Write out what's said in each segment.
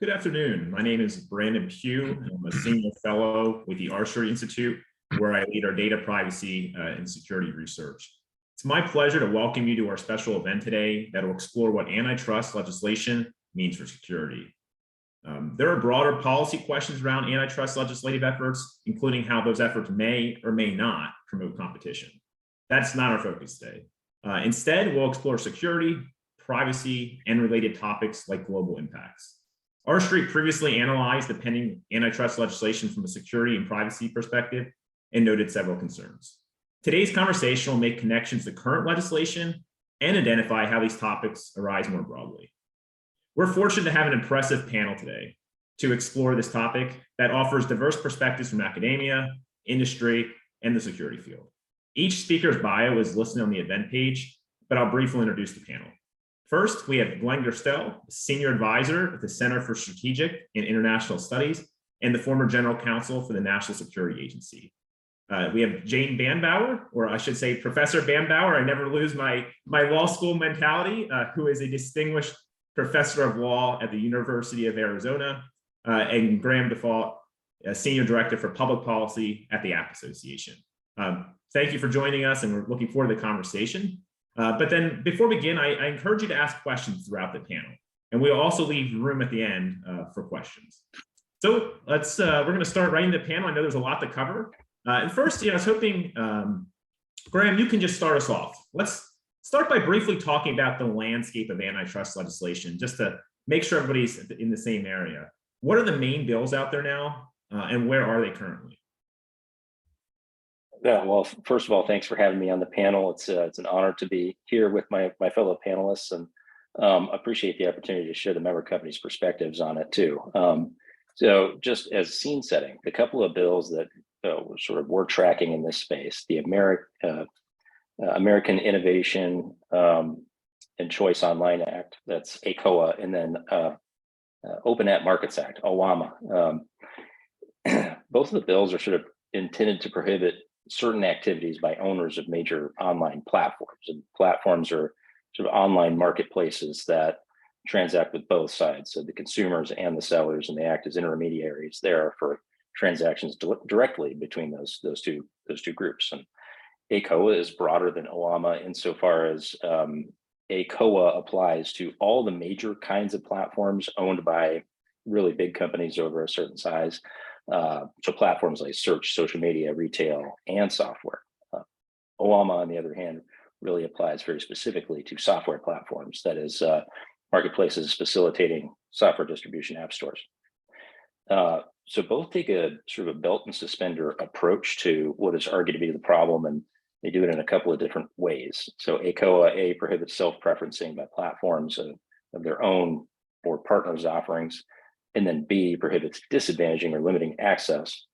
Good afternoon. My name is Brandon Pugh. I'm a senior fellow with the R Street Institute, where I lead our data privacy and security research. It's my pleasure to welcome you to our special event today that will explore what antitrust legislation means for security. There are broader policy questions around antitrust legislative efforts, including how those efforts may or may not promote competition. That's not our focus today. Instead, we'll explore security, privacy, and related topics like global impacts. R Street previously analyzed the pending antitrust legislation from a security and privacy perspective and noted several concerns. Today's conversation will make connections to current legislation and identify how these topics arise more broadly. We're fortunate to have an impressive panel today to explore this topic that offers diverse perspectives from academia, industry, and the security field. Each speaker's bio is listed on the event page, but I'll briefly introduce the panel. First, we have Glenn Gerstel, Senior Advisor at the Center for Strategic and International Studies and the former General Counsel for the National Security Agency. We have Jane Bambauer, or I should say Professor Bambauer, I never lose my law school mentality, who is a distinguished professor of law at the University of Arizona, and Graham Default, Senior Director for Public Policy at the App Association. Thank you for joining us, and we're looking forward to the conversation. But then before we begin, I encourage you to ask questions throughout the panel, and we'll also leave room at the end for questions. So we're going to start right into the panel. I know there's a lot to cover. And first, I was hoping, Graham, you can just start us off. Let's start by briefly talking about the landscape of antitrust legislation, just to make sure everybody's in the same area. What are the main bills out there now, and where are they currently? Yeah, well, first of all, thanks for having me on the panel. It's an honor to be here with my fellow panelists, and appreciate the opportunity to share the member company's perspectives on it too. So just as scene setting, the couple of bills that we're tracking in this space, the American Innovation and Choice Online Act, that's ACOA, and then Open App Markets Act, OAMA. Both of the bills are sort of intended to prohibit certain activities by owners of major online platforms. And platforms are sort of online marketplaces that transact with both sides, so the consumers and the sellers, and they act as intermediaries there for transactions directly between those two groups. And ACOA is broader than OAMA insofar as ACOA applies to all the major kinds of platforms owned by really big companies over a certain size. So platforms like search, social media, retail, and software. OAMA, on the other hand, really applies very specifically to software platforms, that is, marketplaces facilitating software distribution app stores. So both take a sort of a belt and suspender approach to what is argued to be the problem, and they do it in a couple of different ways. So ACOA prohibits self-preferencing by platforms of their own or partners' offerings. And then B prohibits disadvantaging or limiting access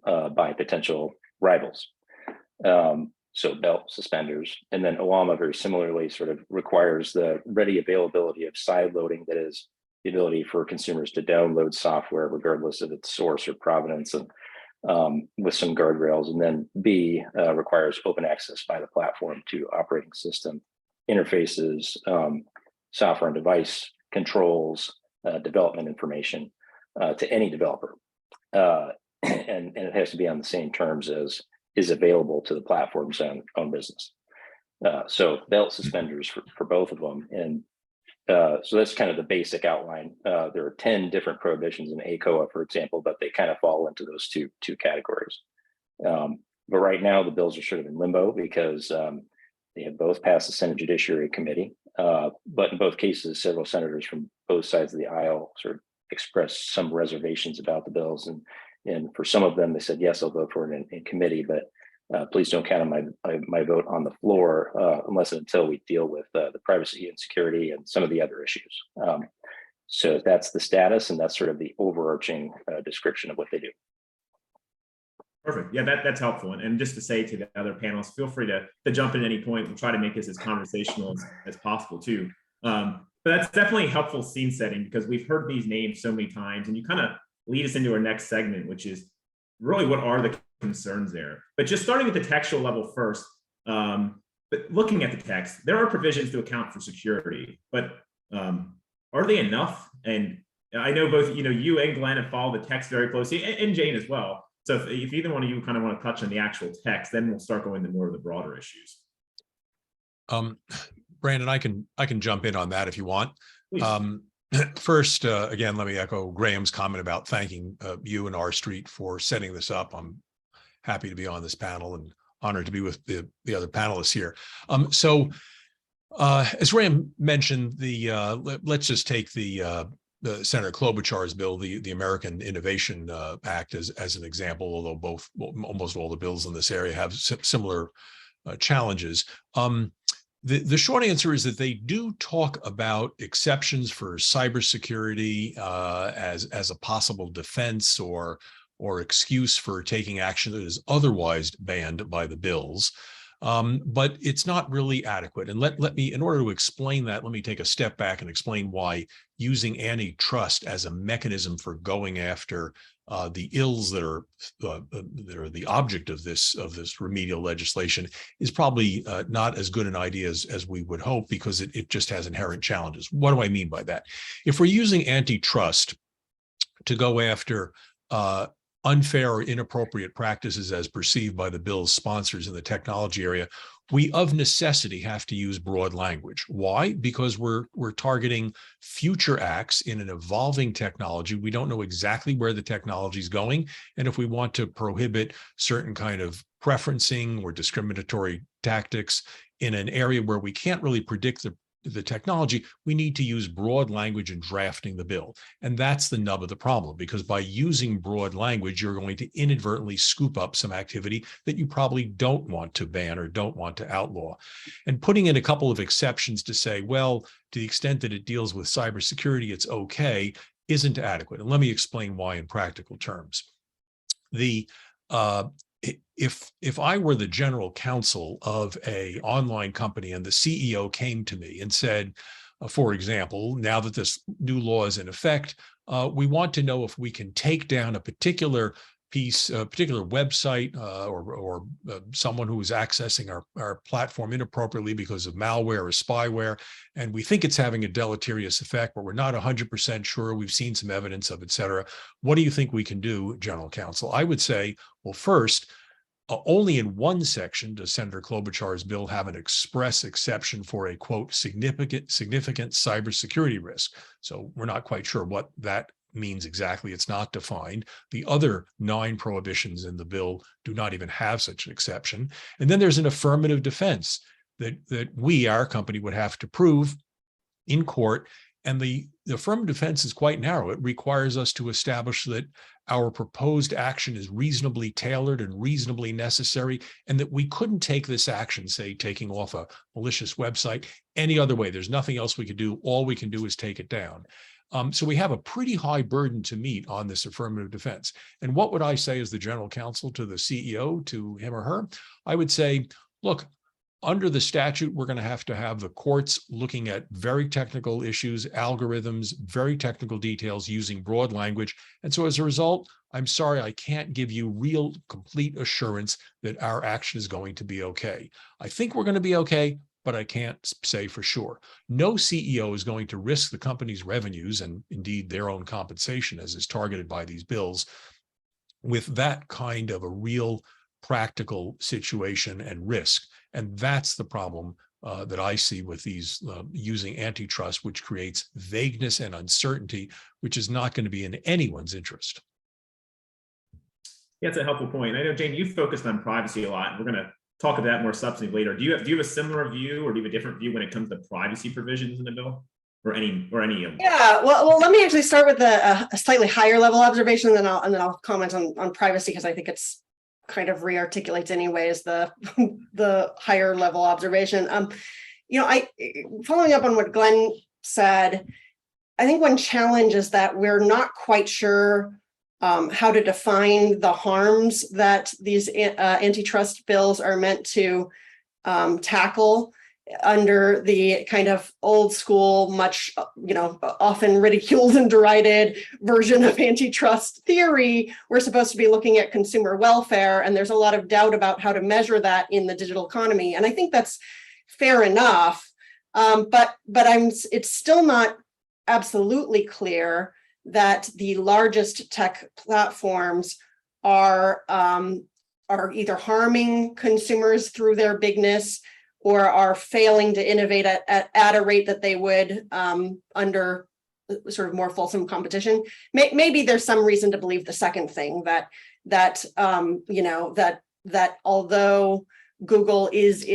by potential rivals. So belt, suspenders. And then OAMA very similarly sort of requires the ready availability of side loading, that is the ability for consumers to download software regardless of its source or provenance, and with some guardrails. And then B requires open access by the platform to operating system interfaces, software and device controls, development information to any developer, and it has to be on the same terms as is available to the platform's own business. So belt suspenders for both of them, and so that's kind of the basic outline. There are 10 different prohibitions in ACOA, for example, but they kind of fall into those two categories. But right now the bills are sort of in limbo because they have both passed the Senate Judiciary Committee, but in both cases, several senators from both sides of the aisle sort of expressed some reservations about the bills. And for some of them, they said, yes, I'll vote for it in committee, but please don't count on my vote on the floor unless and until we deal with the privacy and security and some of the other issues. So that's the status, and that's sort of the overarching description of what they do. Perfect. Yeah, that's helpful. And just to say to the other panelists, feel free to jump in at any point. We'll try to make this as conversational as possible too. But that's definitely helpful scene setting, because we've heard these names so many times, and you kind of lead us into our next segment, which is really what are the concerns there. But just starting at the textual level first, but looking at the text, there are provisions to account for security, but are they enough? And I know both, you and Glenn have followed the text very closely, and Jane as well. So if either one of you kind of want to touch on the actual text, then we'll start going into more of the broader issues. Brandon, I can jump in on that if you want. Please. First, again, let me echo Graham's comment about thanking you and R Street for setting this up. I'm happy to be on this panel and honored to be with the other panelists here. As Graham mentioned, let's just take the Senator Klobuchar's bill, the American Innovation Act, as an example. Although almost all the bills in this area have similar challenges. The short answer is that they do talk about exceptions for cybersecurity as a possible defense or excuse for taking action that is otherwise banned by the bills. But it's not really adequate. And let me, in order to explain that, let me take a step back and explain why using antitrust as a mechanism for going after the ills that are the object of this remedial legislation is probably not as good an idea as we would hope, because it just has inherent challenges. What do I mean by that? If we're using antitrust to go after unfair or inappropriate practices as perceived by the bill's sponsors in the technology area, we of necessity have to use broad language. Why? Because we're targeting future acts in an evolving technology. We don't know exactly where the technology is going. And if we want to prohibit certain kind of preferencing or discriminatory tactics in an area where we can't really predict the technology, we need to use broad language in drafting the bill. And that's the nub of the problem, because by using broad language, you're going to inadvertently scoop up some activity that you probably don't want to ban or don't want to outlaw. And putting in a couple of exceptions to say, well, to the extent that it deals with cybersecurity, it's okay, isn't adequate. And let me explain why in practical terms. If I were the general counsel of an online company and the CEO came to me and said, for example, now that this new law is in effect, we want to know if we can take down a particular piece, a particular website or someone who is accessing our platform inappropriately because of malware or spyware, and we think it's having a deleterious effect, but we're not 100% sure. We've seen some evidence of, et cetera. What do you think we can do, General Counsel? I would say, well, first, only in one section does Senator Klobuchar's bill have an express exception for a, quote, significant cybersecurity risk. So we're not quite sure what that means exactly. It's not defined. The other 9 prohibitions in the bill do not even have such an exception. And then there's an affirmative defense that we, our company, would have to prove in court. And the affirmative defense is quite narrow. It requires us to establish that our proposed action is reasonably tailored and reasonably necessary, and that we couldn't take this action, say taking off a malicious website, any other way. There's nothing else we could do. All we can do is take it down. So we have a pretty high burden to meet on this affirmative defense. And what would I say as the general counsel to the CEO, to him or her? I would say, look, under the statute, we're going to have the courts looking at very technical issues, algorithms, very technical details using broad language. And so as a result, I'm sorry, I can't give you real complete assurance that our action is going to be okay. I think we're going to be okay, but I can't say for sure. No CEO is going to risk the company's revenues and indeed their own compensation, as is targeted by these bills, with that kind of a real practical situation and risk. And that's the problem that I see with these using antitrust, which creates vagueness and uncertainty, which is not going to be in anyone's interest. Yeah, it's a helpful point. I know, Jane, you've focused on privacy a lot, and we're going to talk about that more substantively later. Do you have a similar view, or do you have a different view when it comes to privacy provisions in the bill, or any of them? Yeah, well, let me actually start with a slightly higher level observation, and then I'll comment on privacy, because I think it's kind of re-articulates anyways the higher level observation. I following up on what Glenn said, I think one challenge is that we're not quite sure how to define the harms that these antitrust bills are meant to tackle under the kind of old school, much, often ridiculed and derided version of antitrust theory. We're supposed to be looking at consumer welfare, and there's a lot of doubt about how to measure that in the digital economy. And I think that's fair enough, but it's still not absolutely clear that the largest tech platforms are either harming consumers through their bigness or are failing to innovate at a rate that they would under sort of more fulsome competition. Maybe there's some reason to believe the second thing, that although Google is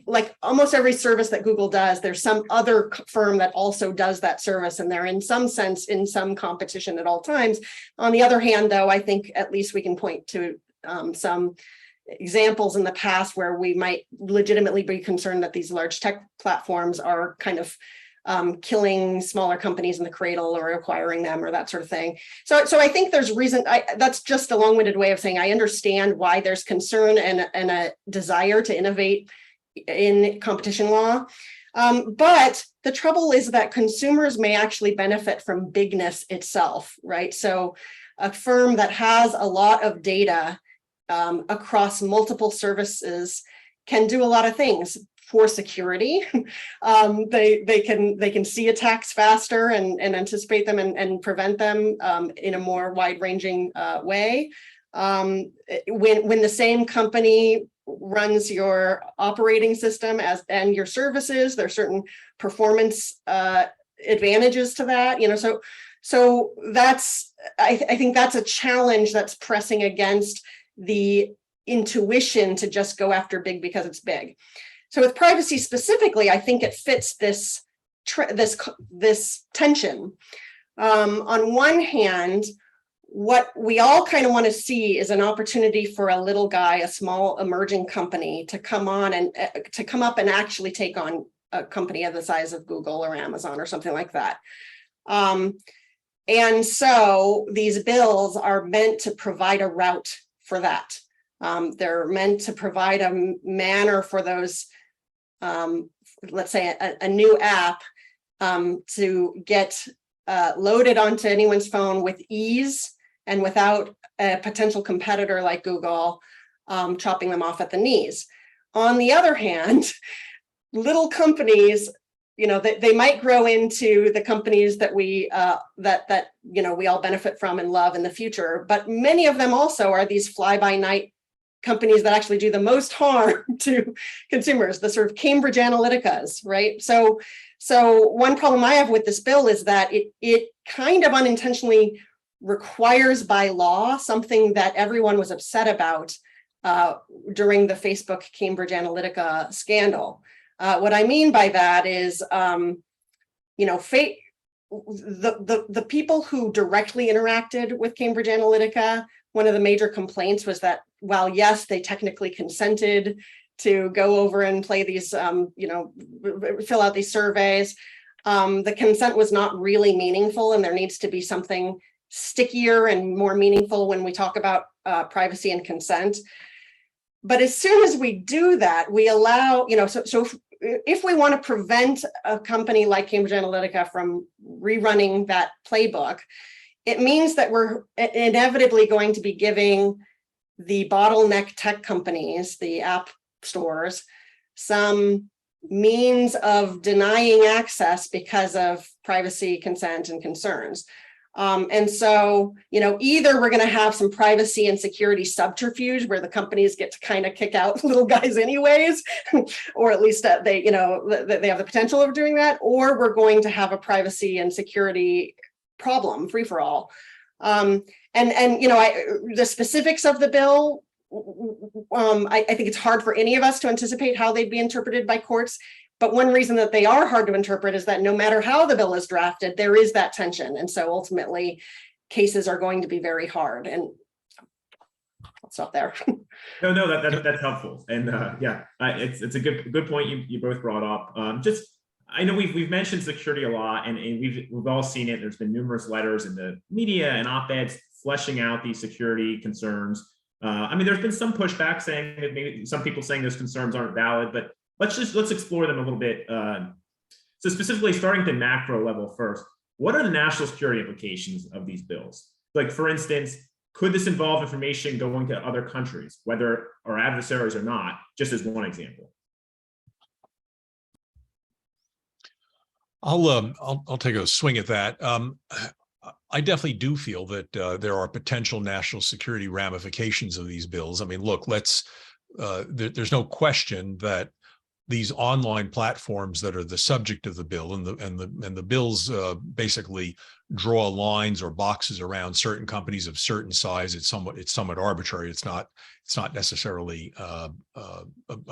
like almost every service that Google does, there's some other firm that also does that service, and they're in some sense in some competition at all times. On the other hand, though, I think at least we can point to some examples in the past where we might legitimately be concerned that these large tech platforms are kind of killing smaller companies in the cradle or acquiring them or that sort of thing. So I think there's reason. That's just a long-winded way of saying I understand why there's concern and a desire to innovate in competition law. But the trouble is that consumers may actually benefit from bigness itself, right? So a firm that has a lot of data across multiple services can do a lot of things. For security, they can see attacks faster and anticipate them and prevent them in a more wide-ranging way. When the same company runs your operating system and your services, there's certain performance advantages to that. So that's I think that's a challenge that's pressing against the intuition to just go after big because it's big. So with privacy specifically, I think it fits this tension. On one hand, what we all kind of want to see is an opportunity for a little guy, a small emerging company, to come up and actually take on a company of the size of Google or Amazon or something like that. And so these bills are meant to provide a route for that. They're meant to provide a manner for those, let's say a new app to get loaded onto anyone's phone with ease and without a potential competitor like Google chopping them off at the knees. On the other hand, little companies, they might grow into the companies that we we all benefit from and love in the future, but many of them also are these fly-by-night companies that actually do the most harm to consumers, the sort of Cambridge Analyticas, right? So one problem I have with this bill is that it kind of unintentionally requires by law something that everyone was upset about during the Facebook Cambridge Analytica scandal. What I mean by that is, the people who directly interacted with Cambridge Analytica, one of the major complaints was that while yes, they technically consented to go over and play these, fill out these surveys, the consent was not really meaningful, and there needs to be something stickier and more meaningful when we talk about privacy and consent. But as soon as we do that, we allow, so if we want to prevent a company like Cambridge Analytica from rerunning that playbook, it means that we're inevitably going to be giving the bottleneck tech companies, the app stores, some means of denying access because of privacy, consent, and concerns. And so, either we're going to have some privacy and security subterfuge where the companies get to kind of kick out little guys anyways, or at least they have the potential of doing that, or we're going to have a privacy and security problem, free for all. The specifics of the bill, I think it's hard for any of us to anticipate how they'd be interpreted by courts. But one reason that they are hard to interpret is that no matter how the bill is drafted, there is that tension. And so ultimately, cases are going to be very hard. And I'll stop there. No, that's helpful. And it's a good point you both brought up. I know we've mentioned security a lot, and we've all seen it. There's been numerous letters in the media and op-eds fleshing out these security concerns. There's been some pushback saying that maybe some people saying those concerns aren't valid, but let's explore them a little bit. So specifically, starting at the macro level first, what are the national security implications of these bills? Like, for instance, could this involve information going to other countries, whether our adversaries or not, just as one example? I'll take a swing at that. I definitely do feel that there are potential national security ramifications of these bills. I mean, look, there's no question that these online platforms that are the subject of the bill, and the bills basically draw lines or boxes around certain companies of certain size. It's somewhat arbitrary. It's not necessarily a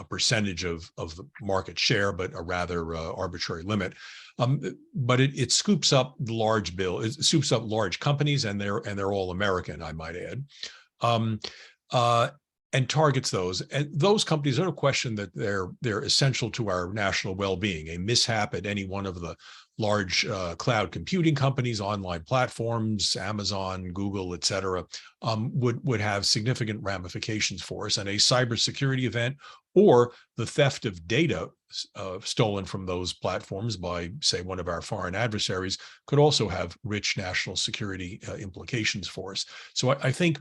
percentage of the market share, but a rather arbitrary limit. But it scoops up the large bill. It scoops up large companies, and they're all American, I might add. And targets those. And those companies, there's no question that they're essential to our national well-being. A mishap at any one of the large cloud computing companies, online platforms, Amazon, Google, et cetera, would have significant ramifications for us. And a cybersecurity event or the theft of data stolen from those platforms by, say, one of our foreign adversaries could also have rich national security implications for us. So I think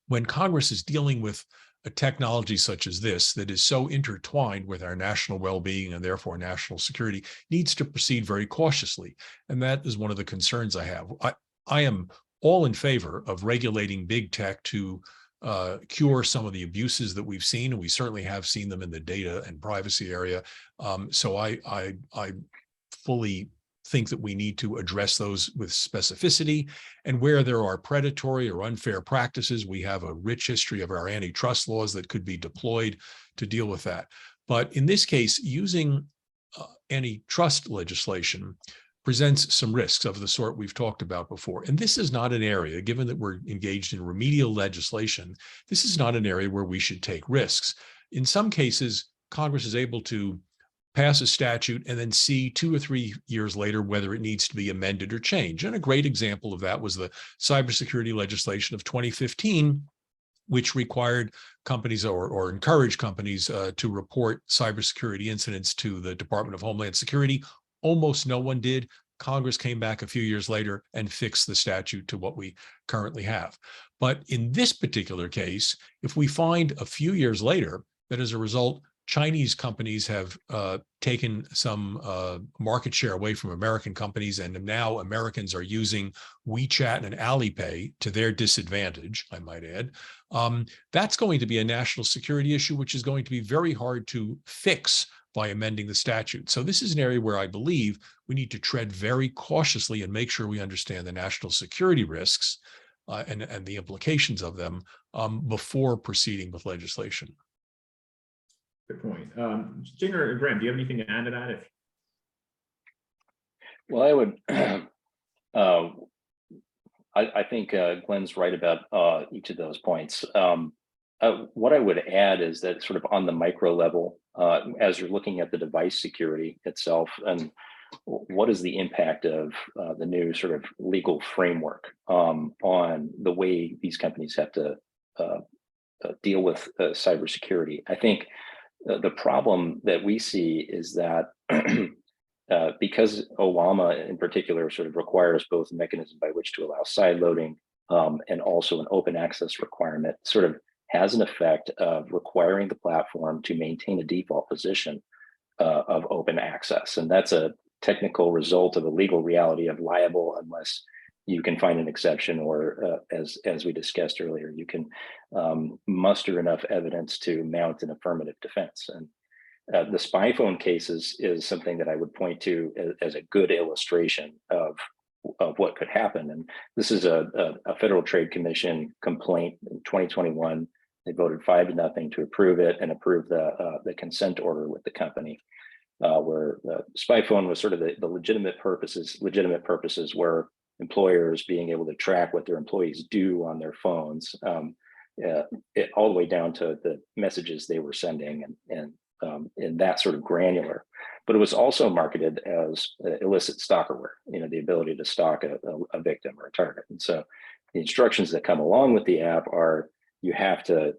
when Congress is dealing with a technology such as this that is so intertwined with our national well-being and therefore national security, needs to proceed very cautiously. And that is one of the concerns I have. I am all in favor of regulating big tech to cure some of the abuses that we've seen, and we certainly have seen them in the data and privacy area. So I fully think that we need to address those with specificity. And where there are predatory or unfair practices, we have a rich history of our antitrust laws that could be deployed to deal with that. But in this case, using antitrust legislation presents some risks of the sort we've talked about before. And this is not an area, given that we're engaged in remedial legislation, this is not an area where we should take risks. In some cases, Congress is able to pass a statute and then see 2 or 3 years later whether it needs to be amended or changed. And a great example of that was the cybersecurity legislation of 2015, which required companies or encouraged companies to report cybersecurity incidents to the Department of Homeland Security. Almost no one did. Congress came back a few years later and fixed the statute to what we currently have. But in this particular case, if we find a few years later that as a result, Chinese companies have taken some market share away from American companies, and now Americans are using WeChat and Alipay to their disadvantage, I might add. That's going to be a national security issue, which is going to be very hard to fix by amending the statute. So this is an area where I believe we need to tread very cautiously and make sure we understand the national security risks and the implications of them before proceeding with legislation. Good point. Jinger or Graham, do you have anything to add to that? Well, I would, I think Glenn's right about each of those points. What I would add is that sort of on the micro level, as you're looking at the device security itself, and what is the impact of the new sort of legal framework on the way these companies have to deal with cybersecurity? I think the problem that we see is that because OWAMA in particular sort of requires both a mechanism by which to allow side loading and also an open access requirement, sort of has an effect of requiring the platform to maintain a default position of open access. And that's a technical result of a legal reality of liable unless you can find an exception, or as we discussed earlier, you can muster enough evidence to mount an affirmative defense. And the spy phone case is something that I would point to as a good illustration of what could happen. And this is a Federal Trade Commission complaint in 2021. They voted 5-0 to approve it and approve the consent order with the company, where the spy phone was sort of the legitimate purposes were employers being able to track what their employees do on their phones, all the way down to the messages they were sending, and that sort of granular. But it was also marketed as illicit stalkerware, the ability to stalk a victim or a target. And so the instructions that come along with the app are you have to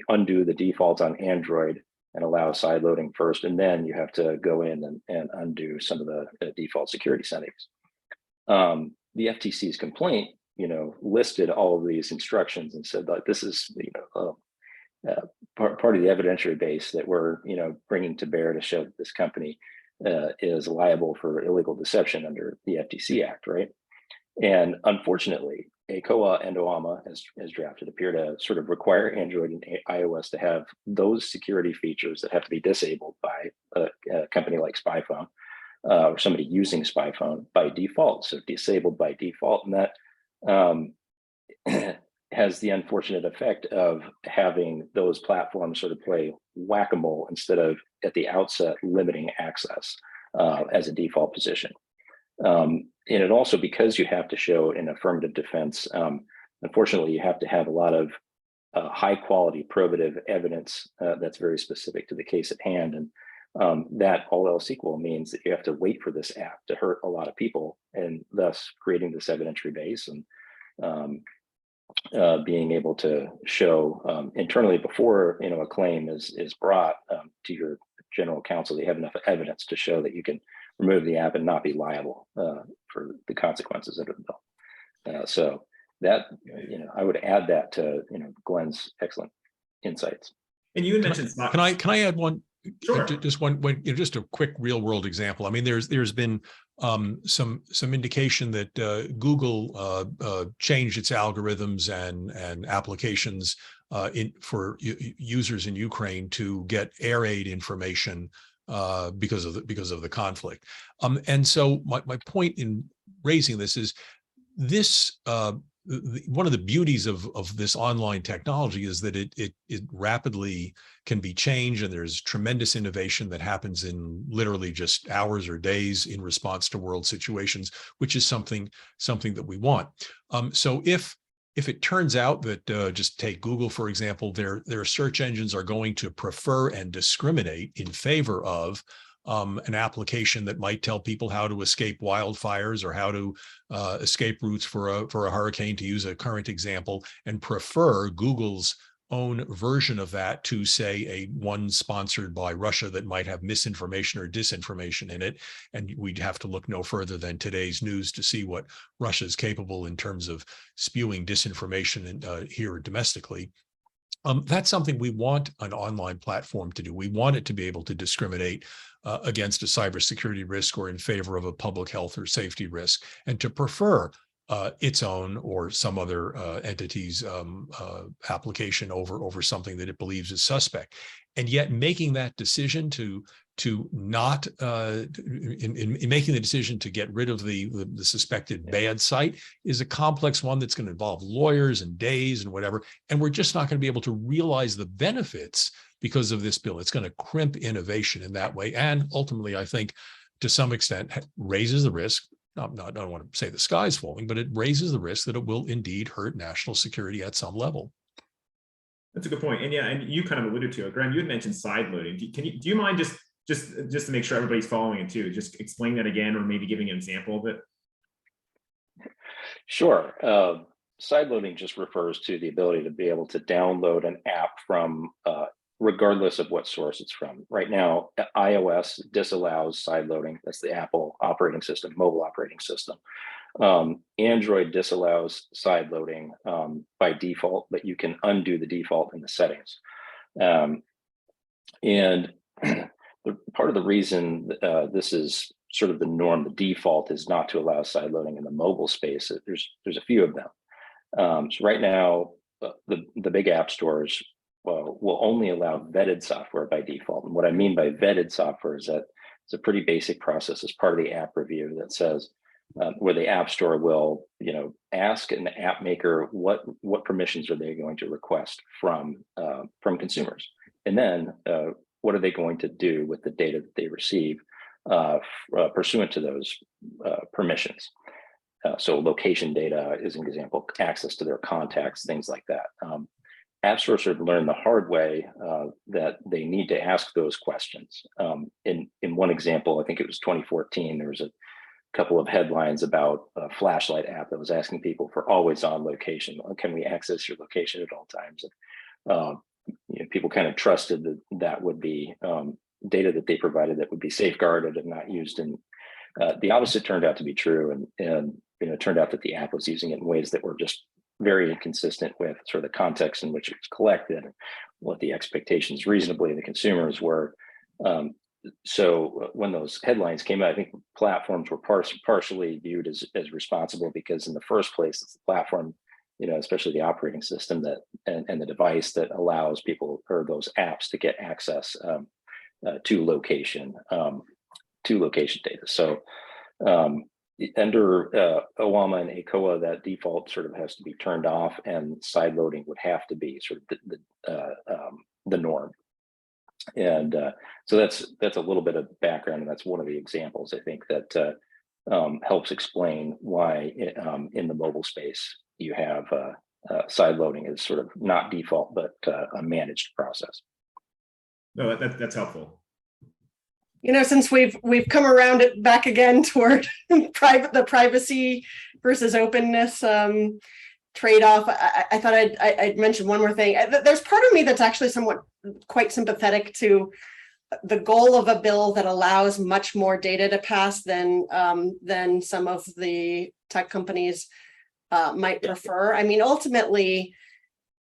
undo the defaults on Android and allow side loading first, and then you have to go in and undo some of the default security settings. The FTC's complaint, listed all of these instructions and said that this is, part of the evidentiary base that we're, bringing to bear to show that this company is liable for illegal deception under the FTC Act, right? And unfortunately, ACOA and OAMA, as drafted, appear to sort of require Android and iOS to have those security features that have to be disabled by a company like SpyPhone or somebody using SpyPhone by default. So disabled by default, and that has the unfortunate effect of having those platforms sort of play whack-a-mole instead of at the outset limiting access as a default position. And it also, because you have to show an affirmative defense, unfortunately, you have to have a lot of high quality probative evidence that's very specific to the case at hand. And that all else equal means that you have to wait for this app to hurt a lot of people, and thus creating this evidentiary base and being able to show internally before a claim is brought to your general counsel, they have enough evidence to show that you can remove the app and not be liable for the consequences of the bill. So that I would add that to Glenn's excellent insights. And you had mentioned can I add one? Sure. Just a quick real world example. I mean, there's been some indication that Google changed its algorithms and applications for users in Ukraine to get air aid information because of the conflict. And so my point in raising this is this. One of the beauties of this online technology is that it rapidly can be changed, and there's tremendous innovation that happens in literally just hours or days in response to world situations, which is something that we want. So if it turns out that just take Google, for example, their search engines are going to prefer and discriminate in favor of an application that might tell people how to escape wildfires or how to escape routes for a hurricane, to use a current example, and prefer Google's own version of that to, say, one sponsored by Russia that might have misinformation or disinformation in it. And we'd have to look no further than today's news to see what Russia is capable in terms of spewing disinformation here domestically. That's something we want an online platform to do. We want it to be able to discriminate against a cybersecurity risk or in favor of a public health or safety risk, and to prefer its own or some other entity's application over something that it believes is suspect. And yet making that decision to not in making the decision to get rid of the suspected bad site is a complex one that's going to involve lawyers and days and whatever. And we're just not going to be able to realize the benefits because of this bill. It's going to crimp innovation in that way. And ultimately, I think to some extent raises the risk. I don't want to say the sky's falling, but it raises the risk that it will indeed hurt national security at some level. That's a good point. And yeah, and you kind of alluded to it. Graham, you had mentioned side loading. Do you mind just to make sure everybody's following it too, just explain that again, or maybe giving an example of it? Sure. Side loading just refers to the ability to be able to download an app from regardless of what source it's from. Right now, iOS disallows side loading. That's the Apple operating system, mobile operating system. Android disallows side loading by default, but you can undo the default in the settings. And part of the reason this is sort of the norm, the default is not to allow side loading in the mobile space. There's a few of them. So right now, the big app stores will only allow vetted software by default. And what I mean by vetted software is that it's a pretty basic process as part of the app review that says where the app store will, ask an app maker what permissions are they going to request from consumers, and then what are they going to do with the data that they receive pursuant to those permissions. So location data is an example, access to their contacts, things like that. App stores have learned the hard way that they need to ask those questions. In one example, I think it was 2014, there was a couple of headlines about a flashlight app that was asking people for always on location. Can we access your location at all times? People kind of trusted that would be data that they provided that would be safeguarded and not used. And the opposite turned out to be true. And it turned out that the app was using it in ways that were just very inconsistent with sort of the context in which it was collected, what the expectations reasonably of the consumers were. so when those headlines came out, I think platforms were partially viewed as responsible, because in the first place, it's the platform, especially the operating system and the device that allows people, or those apps, to get access to location data. So under OWAMA and ACOA, that default sort of has to be turned off, and side loading would have to be sort of the norm. And so that's a little bit of background, and that's one of the examples, I think, that helps explain why in the mobile space you have side loading is sort of not default, but a managed process. No, that's helpful. Since we've come around it back again toward the privacy versus openness trade-off, I thought I'd mention one more thing. There's part of me that's actually somewhat quite sympathetic to the goal of a bill that allows much more data to pass than some of the tech companies might prefer. I mean, ultimately,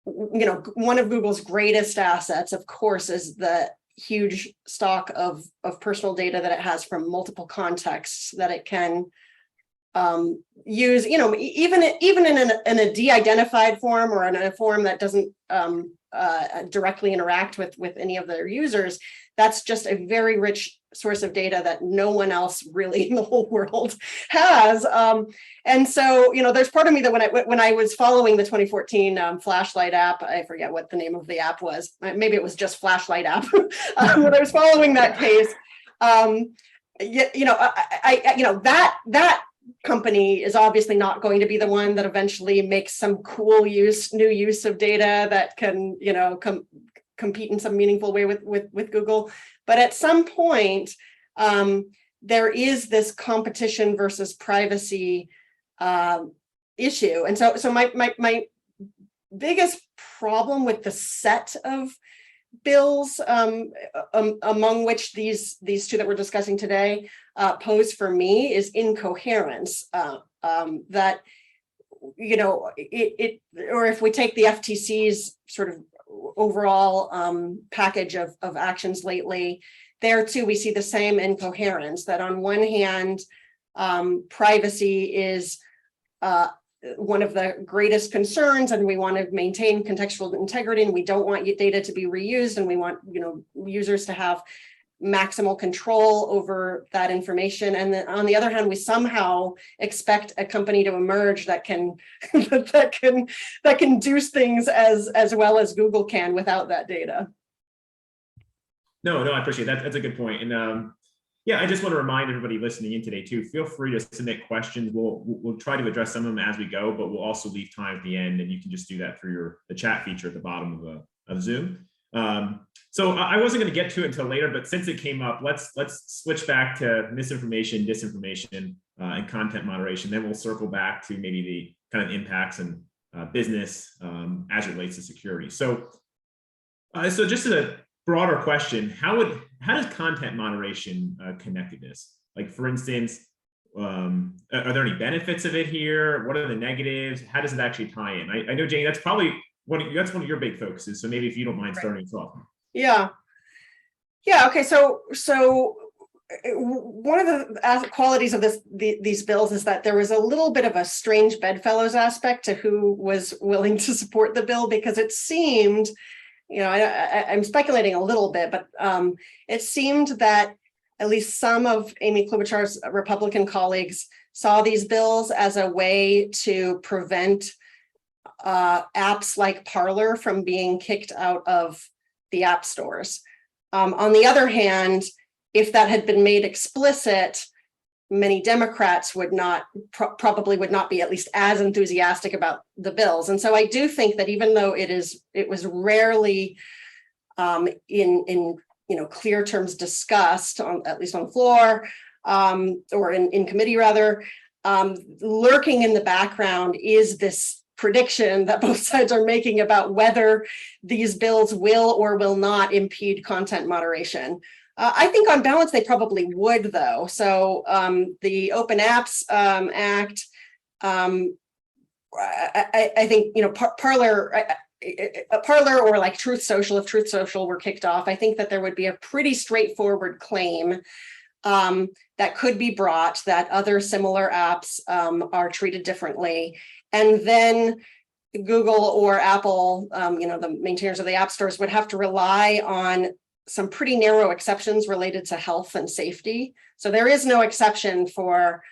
one of Google's greatest assets, of course, is the huge stock of personal data that it has from multiple contexts that it can use, even in a de-identified form, or in a form that doesn't directly interact with any of their users. That's just a very rich source of data that no one else really in the whole world has. And so, there's part of me that when I was following the 2014 flashlight app, I forget what the name of the app was. Maybe it was just flashlight app. When I was following that case, that company is obviously not going to be the one that eventually makes some cool new use of data that can, compete in some meaningful way with Google. But at some point, there is this competition versus privacy issue. And so my biggest problem with the set of bills, among which these two that we're discussing today pose for me, is incoherence. That, or if we take the FTC's sort of overall package of actions lately, there too we see the same incoherence, that on one hand, privacy is one of the greatest concerns, and we want to maintain contextual integrity, and we don't want data to be reused, and we want users to have maximal control over that information. And then on the other hand, we somehow expect a company to emerge that can that can do things as well as Google can without that data. No, I appreciate that. That's a good point. And yeah, I just want to remind everybody listening in today too, feel free to submit questions. We'll try to address some of them as we go, but we'll also leave time at the end, and you can just do that through the chat feature at the bottom of Zoom. So I wasn't going to get to it until later, but since it came up, let's switch back to misinformation, disinformation, and content moderation. Then we'll circle back to maybe the kind of impacts and business as it relates to security. So just a broader question: how does content moderation connect to this? Like, for instance, are there any benefits of it here? What are the negatives? How does it actually tie in? I know, Jane, that's probably one of your big focuses. So maybe if you don't mind starting us off. Yeah. Okay. So one of the qualities of these bills is that there was a little bit of a strange bedfellows aspect to who was willing to support the bill, because it seemed, I'm speculating a little bit, but it seemed that at least some of Amy Klobuchar's Republican colleagues saw these bills as a way to prevent apps like Parler from being kicked out of the app stores. On the other hand, if that had been made explicit, many Democrats would not probably would not be at least as enthusiastic about the bills. And so I do think that even though it was rarely in clear terms discussed, at least on the floor, or in committee rather, lurking in the background is this prediction that both sides are making about whether these bills will or will not impede content moderation. I think on balance, they probably would, though. So the Open Apps Act, I think, Parler, a Parler or like Truth Social, if Truth Social were kicked off, I think that there would be a pretty straightforward claim that could be brought that other similar apps are treated differently. And then Google or Apple, the maintainers of the app stores would have to rely on some pretty narrow exceptions related to health and safety. So there is no exception for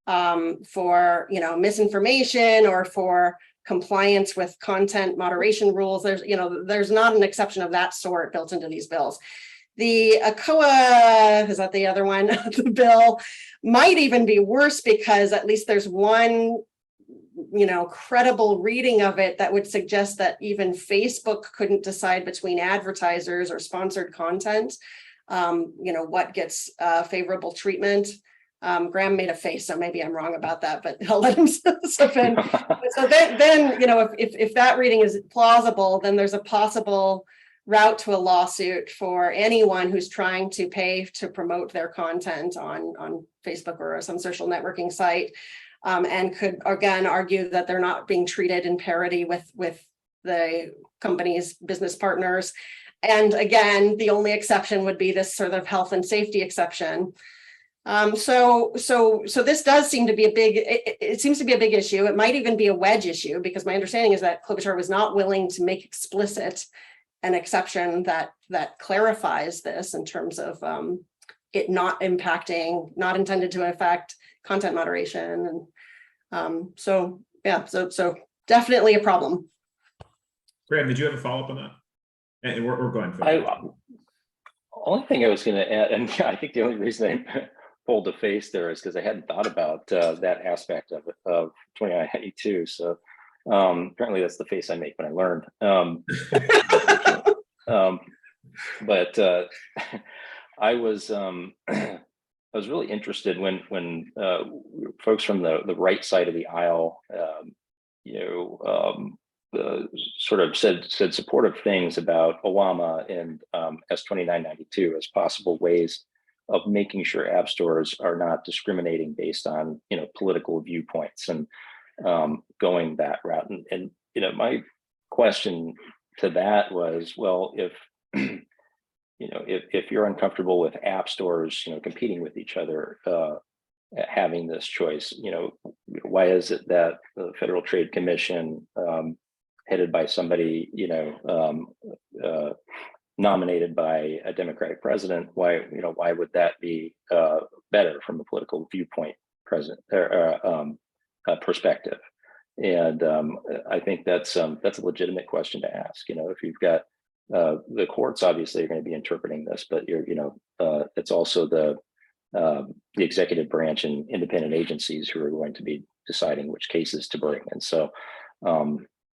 misinformation or for compliance with content moderation rules. There's not an exception of that sort built into these bills. The ACOA, is that the other one? The bill might even be worse because at least there's one credible reading of it that would suggest that even Facebook couldn't decide between advertisers or sponsored content, what gets favorable treatment. Graham made a face, so maybe I'm wrong about that, but I'll let him slip in. So then, if that reading is plausible, then there's a possible route to a lawsuit for anyone who's trying to pay to promote their content on Facebook or some social networking site, and could again argue that they're not being treated in parity with the company's business partners. And again, the only exception would be this sort of health and safety exception. So this does seem to be it seems to be a big issue. It might even be a wedge issue, because my understanding is that Klobuchar was not willing to make explicit an exception that clarifies this in terms of it not intended to affect content moderation. And so definitely a problem. Graham, did you have a follow-up on that? And we're going for only thing I was going to add, and I think the only reason I pulled a face there is because I hadn't thought about that aspect of 2992. So apparently that's the face I make when I learned. But I was really interested when folks from the right side of the aisle, sort of said supportive things about OWAMA and S2992 as possible ways of making sure app stores are not discriminating based on political viewpoints and going that route. And my question to that was, well, if if you're uncomfortable with app stores competing with each other, having this choice, why is it that the Federal Trade Commission, headed by somebody nominated by a Democratic president, why would that be better from a political viewpoint perspective? And I think that's a legitimate question to ask. If you've got the courts, obviously are going to be interpreting this, but it's also the executive branch and independent agencies who are going to be deciding which cases to bring. And so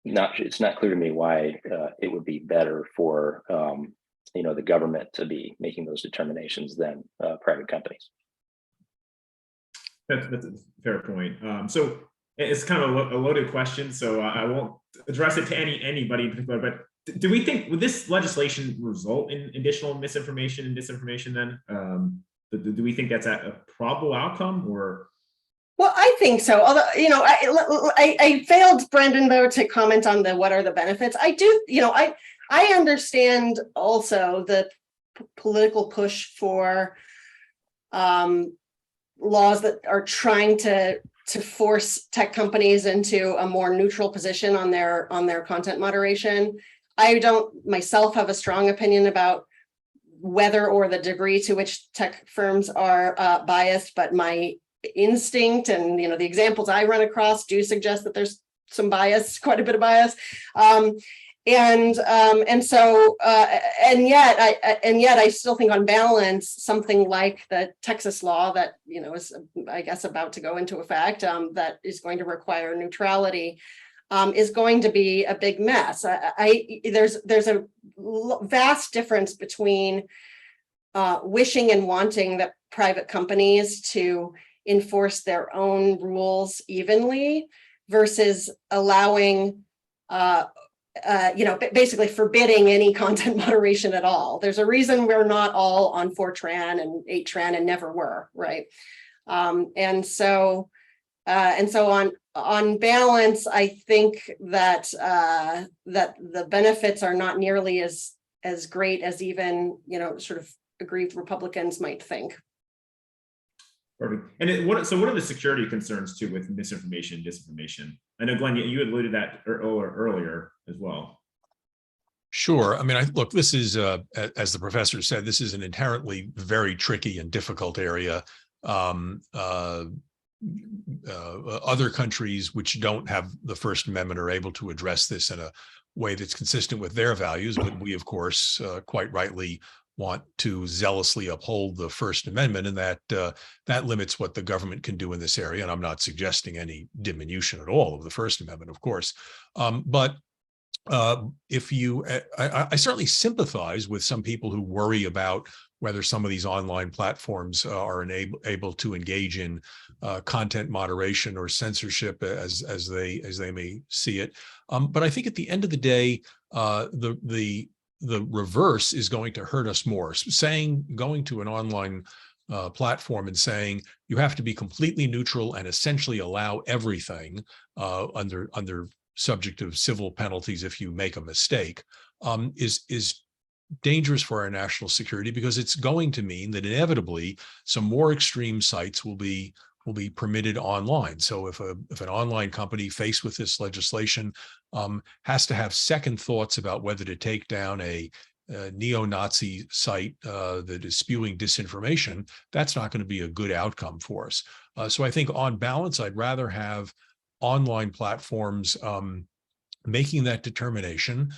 it's not clear to me why it would be better for the government to be making those determinations than private companies. That's a fair point. So it's kind of a loaded question, so I won't address it to anybody in particular, but do we think, would this legislation result in additional misinformation and disinformation then? Do we think that's a probable outcome, or? Well, I think so. Although, I failed, Brendan, though, to comment on what are the benefits. I do, I understand also the political push for laws that are trying to force tech companies into a more neutral position on their content moderation. I don't myself have a strong opinion about whether or the degree to which tech firms are biased, but my instinct and the examples I run across do suggest that there's some bias, quite a bit of bias. And yet I still think on balance, something like the Texas law that is, I guess, about to go into effect, that is going to require neutrality, is going to be a big mess. There's a vast difference between wishing and wanting that private companies to enforce their own rules evenly versus allowing basically forbidding any content moderation at all. There's a reason we're not all on 4chan and 8chan and never were, right? And so on on balance, I think that that the benefits are not nearly as great as even, sort of aggrieved Republicans might think. Perfect. And what are the security concerns too with misinformation, disinformation? I know, Glenn, you alluded that earlier as well. Sure. I mean, look, this is, as the professor said, this is an inherently very tricky and difficult area. Other countries which don't have the First Amendment are able to address this in a way that's consistent with their values, but we, of course, quite rightly want to zealously uphold the First Amendment, and that limits what the government can do in this area. And I'm not suggesting any diminution at all of the First Amendment, of course, but if you, I certainly sympathize with some people who worry about whether some of these online platforms are able to engage in content moderation or censorship as they may see it. But I think at the end of the day, the reverse is going to hurt us more. Going to an online platform and saying you have to be completely neutral and essentially allow everything under subject of civil penalties if you make a mistake, is dangerous for our national security, because it's going to mean that inevitably some more extreme sites will be permitted online. So if an online company faced with this legislation has to have second thoughts about whether to take down a neo-Nazi site that is spewing disinformation, that's not going to be a good outcome for us. So I think on balance, I'd rather have online platforms making that determination.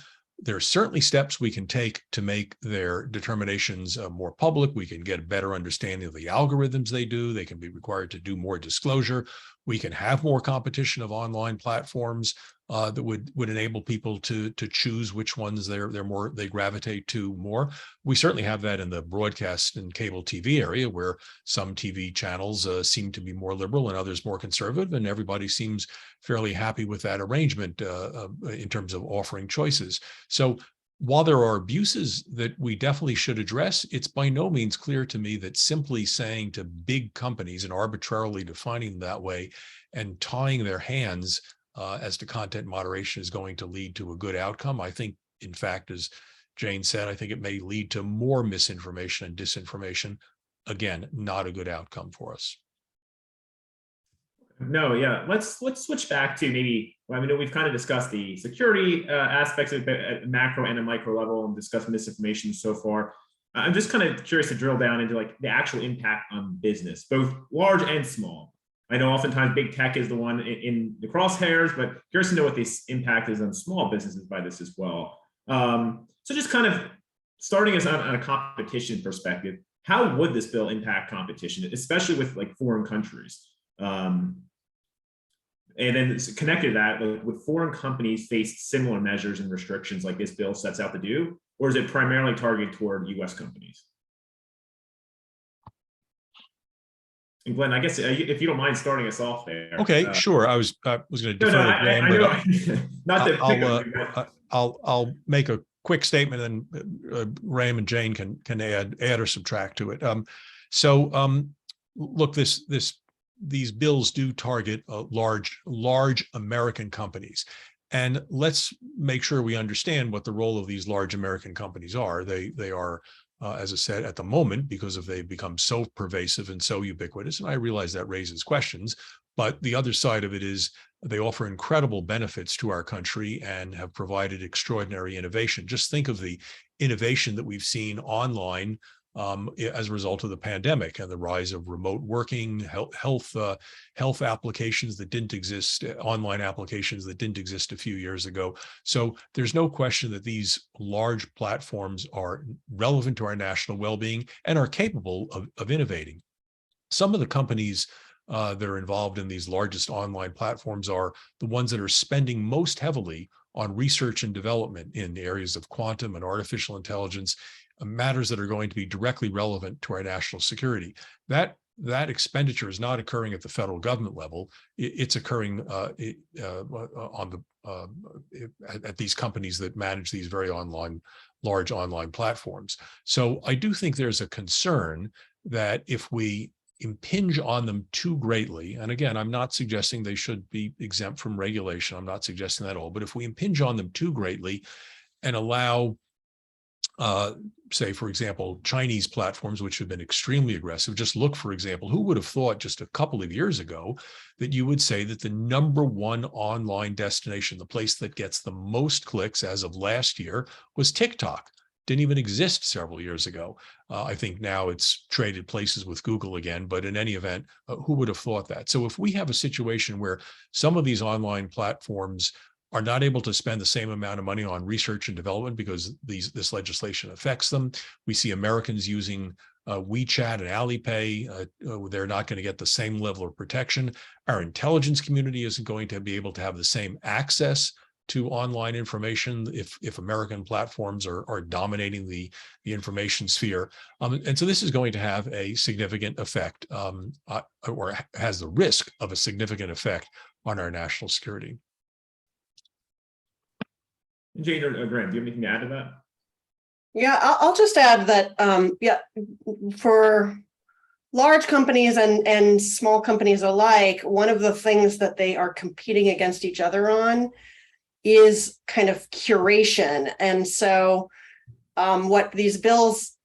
There are certainly steps we can take to make their determinations more public. We can get a better understanding of the algorithms they do. They can be required to do more disclosure. We can have more competition of online platforms that would enable people to choose which ones they gravitate to more. We certainly have that in the broadcast and cable TV area, where some TV channels seem to be more liberal and others more conservative, and everybody seems fairly happy with that arrangement in terms of offering choices. So while there are abuses that we definitely should address, it's by no means clear to me that simply saying to big companies and arbitrarily defining them that way and tying their hands as to content moderation is going to lead to a good outcome. I think, in fact, as Jane said, I think it may lead to more misinformation and disinformation. Again, not a good outcome for us. No, yeah. Let's switch back to maybe. I mean, we've kind of discussed the security aspects at a macro and a micro level, and discussed misinformation so far. I'm just kind of curious to drill down into like the actual impact on business, both large and small. I know oftentimes big tech is the one in the crosshairs, but curious to know what this impact is on small businesses by this as well. So just kind of starting us on a competition perspective, how would this bill impact competition, especially with like foreign countries? And then connected to that, like, would foreign companies face similar measures and restrictions like this bill sets out to do, or is it primarily targeted toward U.S. companies? And Glenn, I guess if you don't mind starting us off there. Okay, sure. I was going to defer to Graham, but I'll make a quick statement, and Graham and Jane can add or subtract to it. Look, these bills do target large American companies, and let's make sure we understand what the role of these large American companies are. They are, as I said, at the moment, because they've become so pervasive and so ubiquitous, and I realize that raises questions, but the other side of it is they offer incredible benefits to our country and have provided extraordinary innovation. Just think of the innovation that we've seen online as a result of the pandemic and the rise of remote working, health applications that didn't exist, online applications that didn't exist a few years ago. So there's no question that these large platforms are relevant to our national well-being and are capable of innovating. Some of the companies that are involved in these largest online platforms are the ones that are spending most heavily on research and development in the areas of quantum and artificial intelligence, matters that are going to be directly relevant to our national security. That expenditure is not occurring at the federal government level. It's occurring at these companies that manage these very large online platforms. So I do think there's a concern that if we impinge on them too greatly, and again, I'm not suggesting they should be exempt from regulation. I'm not suggesting that at all. But if we impinge on them too greatly and allow, say, for example, Chinese platforms, which have been extremely aggressive, just look, for example, who would have thought just a couple of years ago that you would say that the #1 online destination, the place that gets the most clicks as of last year, was TikTok? Didn't even exist several years ago. I think now it's traded places with Google again, but in any event, who would have thought that? So if we have a situation where some of these online platforms are not able to spend the same amount of money on research and development because this legislation affects them, we see Americans using WeChat and Alipay, they're not going to get the same level of protection. Our intelligence community isn't going to be able to have the same access to online information if American platforms are dominating the information sphere. And so this is going to have a significant effect, or has the risk of a significant effect on our national security. Jane or Graham, do you have anything to add to that? Yeah, I'll just add that, for large companies and small companies alike, one of the things that they are competing against each other on is kind of curation. And so what these bills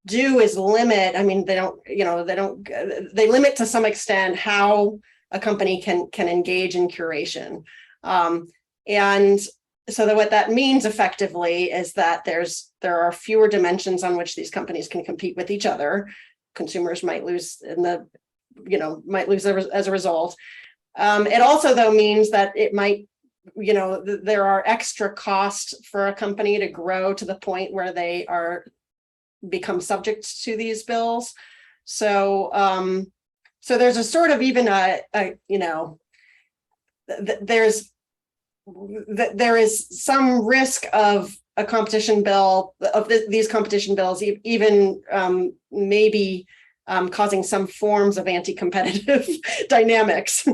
do is limit, they limit to some extent how a company can engage in curation. And so that what that means effectively is that there are fewer dimensions on which these companies can compete with each other. Consumers might lose as a result. It also, though, means that it might, there are extra costs for a company to grow to the point where they become subject to these bills. So, so there's a sort of even there is some risk of a competition bill, these competition bills, even maybe causing some forms of anti-competitive dynamics.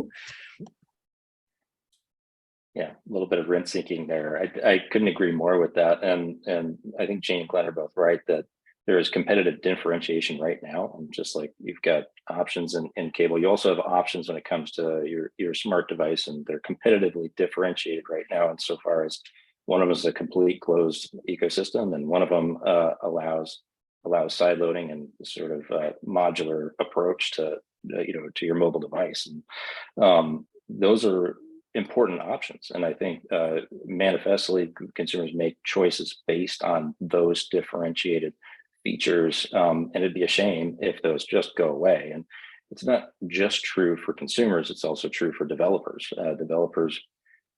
Yeah, a little bit of rent seeking there. I couldn't agree more with that. And I think Jane and Glenn are both right that there is competitive differentiation right now. And just like you've got options in cable, you also have options when it comes to your smart device, and they're competitively differentiated right now. Insofar as one of them is a complete closed ecosystem, and one of them allows side loading and sort of modular approach to your mobile device. And those are important options. And I think manifestly consumers make choices based on those differentiated features. And it'd be a shame if those just go away. And it's not just true for consumers, it's also true for developers. Developers,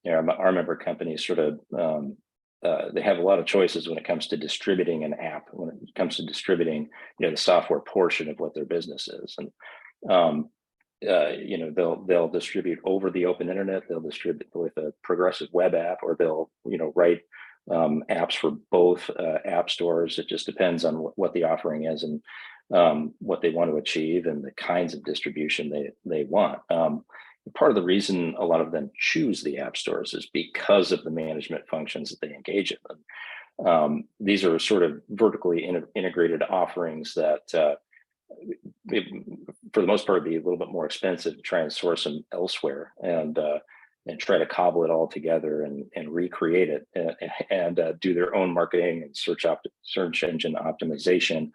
our member companies sort of, they have a lot of choices when it comes to distributing an app, when it comes to distributing, the software portion of what their business is. And they'll distribute over the open internet, they'll distribute with a progressive web app, or they'll write apps for both app stores. It just depends on what the offering is and what they want to achieve and the kinds of distribution they want. Part of the reason a lot of them choose the app stores is because of the management functions that they engage in. These are sort of vertically integrated offerings that for the most part, be a little bit more expensive to try and source them elsewhere and try to cobble it all together and recreate it and do their own marketing and search engine optimization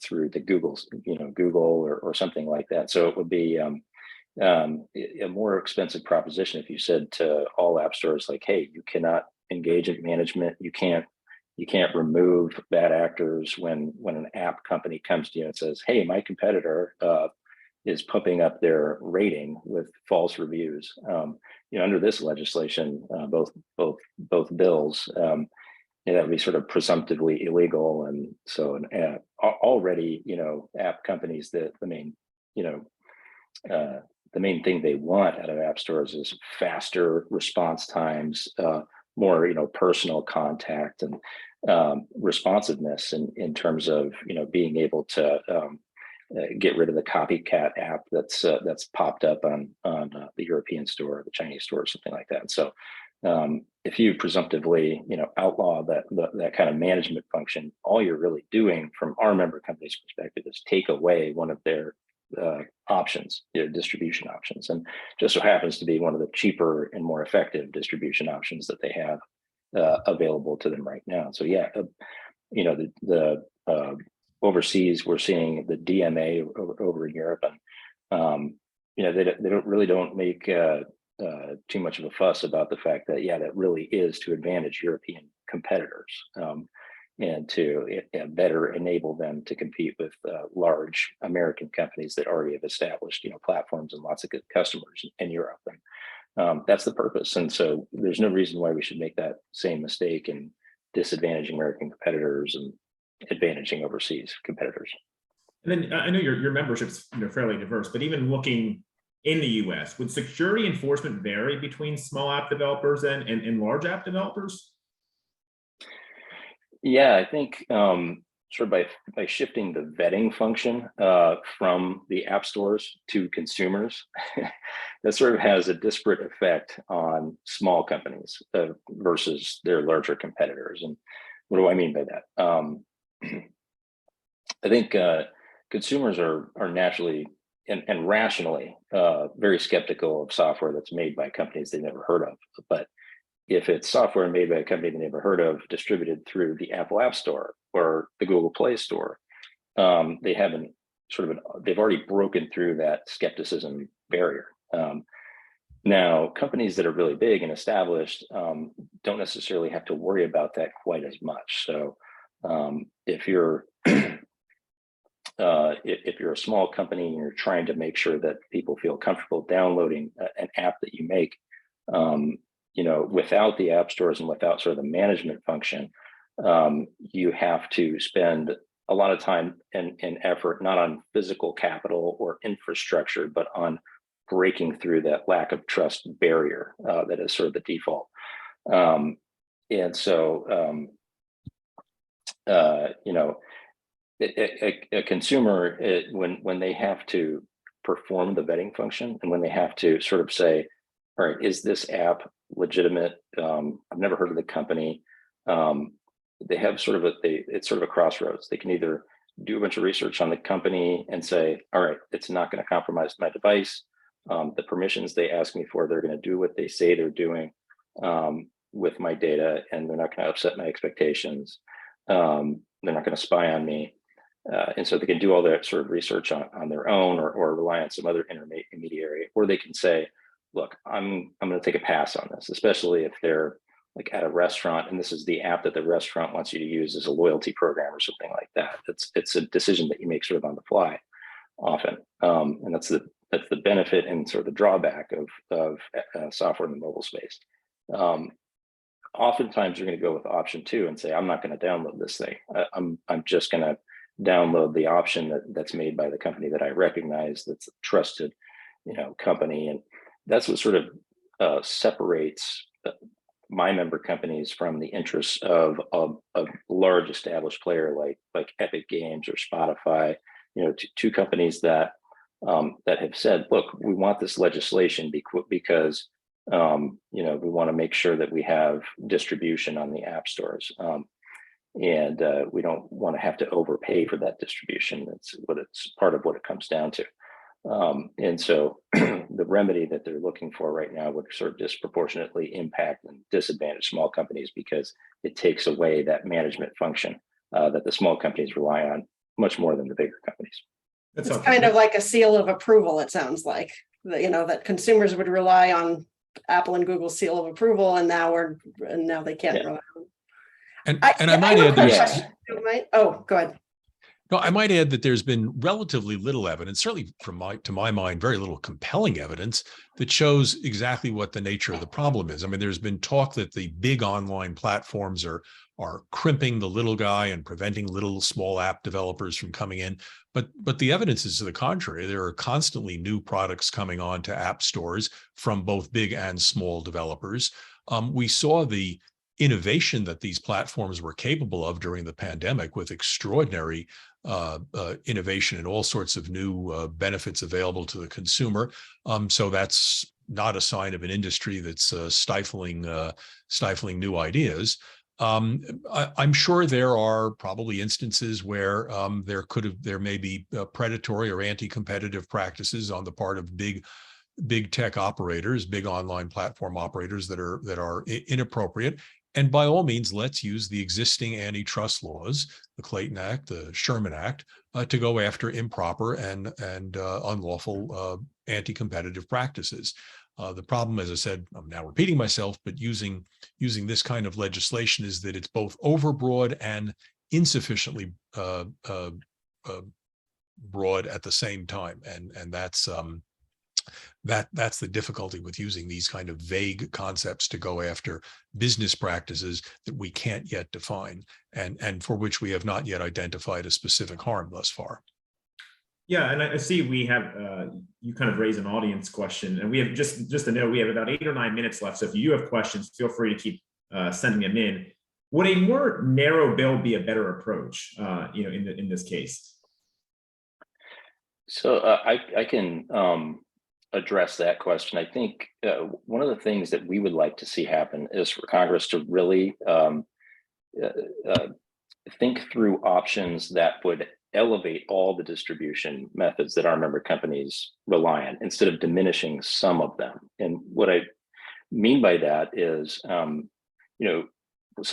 through the Google or something like that. So it would be a more expensive proposition if you said to all app stores, like, hey, you cannot engage in management, you can't remove bad actors when an app company comes to you and says, hey, my competitor is pumping up their rating with false reviews. Under this legislation, both bills, that would be sort of presumptively illegal. And so already, app companies, the main thing they want out of app stores is faster response times, more personal contact and responsiveness in terms of being able to get rid of the copycat app that's popped up on the European store or the Chinese store or something like that. And so if you presumptively outlaw that kind of management function, all you're really doing from our member company's perspective is take away one of their options, distribution options, and just so happens to be one of the cheaper and more effective distribution options that they have available to them right now. So yeah, the overseas, we're seeing the DMA over in Europe, and they don't make too much of a fuss about the fact that that really is to advantage European competitors, and to better enable them to compete with large American companies that already have established platforms and lots of good customers in Europe. And that's the purpose. And so there's no reason why we should make that same mistake in disadvantaging American competitors and advantaging overseas competitors. And then I know your membership's fairly diverse, but even looking in the US, would security enforcement vary between small app developers and large app developers? Yeah, I think sort of by shifting the vetting function from the app stores to consumers, that sort of has a disparate effect on small companies versus their larger competitors. And what do I mean by that? I think consumers are naturally and rationally very skeptical of software that's made by companies they've never heard of. But if it's software made by a company they never heard of, distributed through the Apple App Store or the Google Play Store, they've already broken through that skepticism barrier. Now, companies that are really big and established don't necessarily have to worry about that quite as much. So if you're if you're a small company and you're trying to make sure that people feel comfortable downloading an app that you make, without the app stores and without sort of the management function, you have to spend a lot of time and effort, not on physical capital or infrastructure, but on breaking through that lack of trust barrier that is sort of the default. And so, a consumer, when they have to perform the vetting function and when they have to sort of say, all right, is this app legitimate? I've never heard of the company. They have it's sort of a crossroads. They can either do a bunch of research on the company and say, all right, it's not going to compromise my device. The permissions they ask me for, they're going to do what they say they're doing with my data, and they're not going to upset my expectations. They're not going to spy on me. And so they can do all that sort of research on their own or rely on some other intermediary, or they can say, look, I'm going to take a pass on this, especially if they're like at a restaurant and this is the app that the restaurant wants you to use as a loyalty program or something like that. It's a decision that you make sort of on the fly often. And that's the benefit and sort of the drawback of software in the mobile space. Oftentimes you're going to go with option 2 and say, I'm not going to download this thing. I'm just going to download the option that's made by the company that I recognize, that's a trusted, company. And that's what sort of separates my member companies from the interests of a large established player like Epic Games or Spotify, two companies that have said, look, we want this legislation because we want to make sure that we have distribution on the app stores. And we don't want to have to overpay for that distribution. It's part of what it comes down to. And so the remedy that they're looking for right now would sort of disproportionately impact and disadvantage small companies because it takes away that management function that the small companies rely on much more than the bigger companies. It's kind of like a seal of approval, it sounds like, that consumers would rely on Apple and Google's seal of approval, and now they can't rely on. And I might add, oh, go ahead. No, I might add that there's been relatively little evidence, certainly to my mind, very little compelling evidence that shows exactly what the nature of the problem is. I mean, there's been talk that the big online platforms are crimping the little guy and preventing little small app developers from coming in. But the evidence is to the contrary. There are constantly new products coming on to app stores from both big and small developers. We saw the innovation that these platforms were capable of during the pandemic with extraordinary innovation and all sorts of new benefits available to the consumer. So that's not a sign of an industry that's stifling new ideas. I'm sure there are probably instances where there may be predatory or anti-competitive practices on the part of big tech operators, big online platform operators that are inappropriate. And by all means, let's use the existing antitrust laws, the Clayton Act, the Sherman Act, to go after improper and unlawful anti-competitive practices. The problem, as I said, I'm now repeating myself, but using this kind of legislation is that it's both overbroad and insufficiently broad at the same time, and that's the difficulty with using these kind of vague concepts to go after business practices that we can't yet define and for which we have not yet identified a specific harm thus far. Yeah, and I see we have, you kind of raise an audience question, and we have just to know, we have about 8 or 9 minutes left. So if you have questions, feel free to keep sending them in. Would a more narrow bill be a better approach, in this case? So I can address that question. I think one of the things that we would like to see happen is for Congress to really think through options that would elevate all the distribution methods that our member companies rely on instead of diminishing some of them. And what I mean by that is, some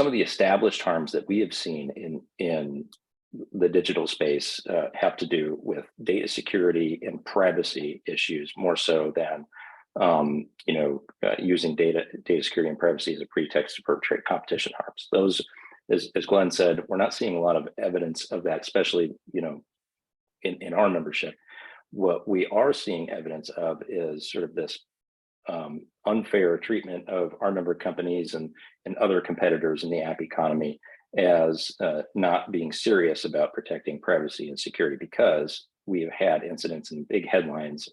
of the established harms that we have seen in the digital space have to do with data security and privacy issues more so than using data security and privacy as a pretext to perpetrate competition harms. Those, as Glenn said, we're not seeing a lot of evidence of that, especially in our membership. What we are seeing evidence of is sort of this unfair treatment of our member companies and other competitors in the app economy as not being serious about protecting privacy and security, because we have had incidents and big headlines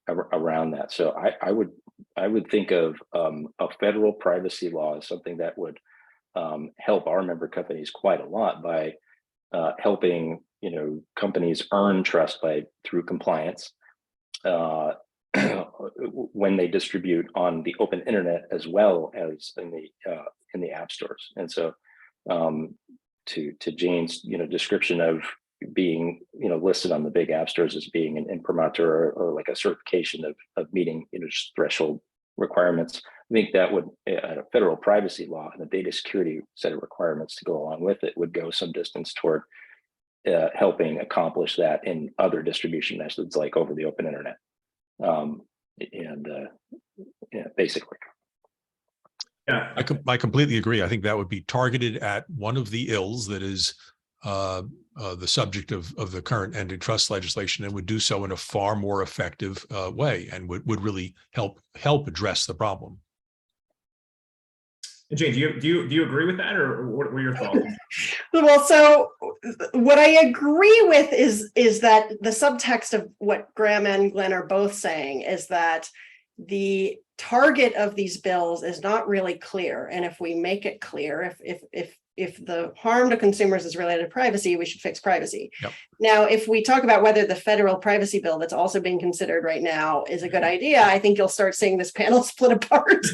around that. So I would think of a federal privacy law as something that would help our member companies quite a lot by helping companies earn trust through compliance when they distribute on the open internet as well as in the app stores. And so to Jane's description of being listed on the big app stores as being an imprimatur or like a certification of meeting threshold requirements, I think that would, a federal privacy law and a data security set of requirements to go along with it would go some distance toward helping accomplish that in other distribution methods like over the open internet. Basically. Yeah, I completely agree. I think that would be targeted at one of the ills that is the subject of the current antitrust legislation, and would do so in a far more effective way, and would really help address the problem. and Jane, do you agree with that, or what were your thoughts? Well, so what I agree with is that the subtext of what Graham and Glenn are both saying is that the target of these bills is not really clear, and if we make it clear, if the harm to consumers is related to privacy, we should fix privacy. Yep. Now, if we talk about whether the federal privacy bill that's also being considered right now is a good idea, I think you'll start seeing this panel split apart.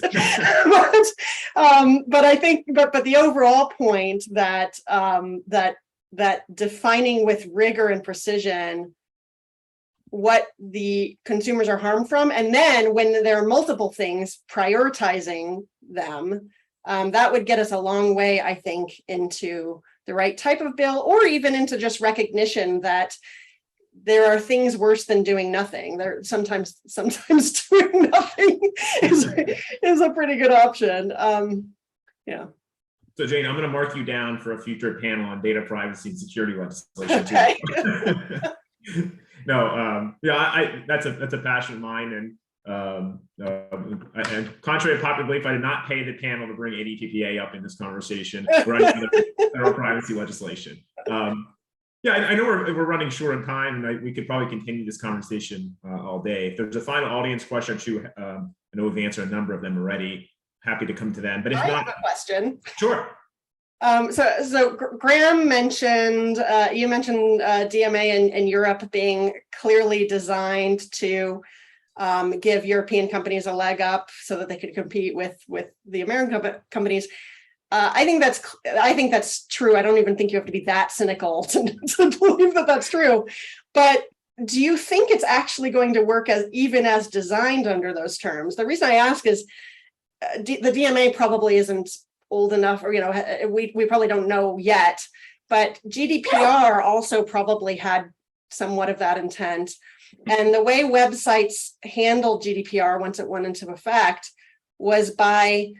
But I think, but the overall point that that defining with rigor and precision what the consumers are harmed from, and then when there are multiple things, prioritizing them, that would get us a long way, I think, into the right type of bill, or even into just recognition that there are things worse than doing nothing. There sometimes doing nothing is a pretty good option. Yeah. So Jane, I'm going to mark you down for a future panel on data privacy and security legislation. Okay. No, yeah, that's a passion of mine, and contrary to popular belief, I did not pay the panel to bring ADPPA up in this conversation regarding federal privacy legislation. Yeah, I know we're running short on time, and we could probably continue this conversation all day. If there's a final audience question or two, I know we've answered a number of them already. Happy to come to them, but if not, have a question. Sure. So Graham mentioned, you mentioned DMA in Europe being clearly designed to give European companies a leg up so that they could compete with the American companies. I think that's true. I don't even think you have to be that cynical to believe that that's true. But do you think it's actually going to work as designed under those terms? The reason I ask is the DMA probably isn't old enough, or we probably don't know yet. But GDPR also probably had somewhat of that intent. And the way websites handled GDPR once it went into effect was by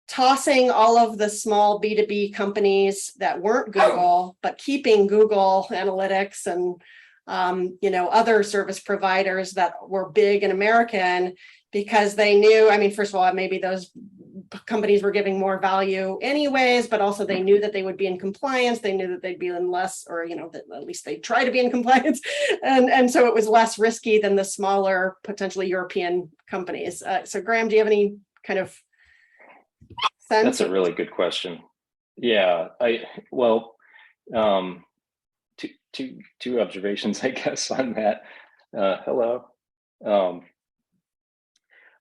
tossing all of the small B2B companies that weren't Google, but keeping Google Analytics and other service providers that were big and American, because they knew, first of all, maybe those companies were giving more value anyways, but also they knew that they would be in compliance. They knew that they'd be in less, or that at least they'd try to be in compliance. And so it was less risky than the smaller, potentially European companies. So Graham, do you have any kind of sense? That's a really good question. Yeah, two observations, I guess, on that. Hello.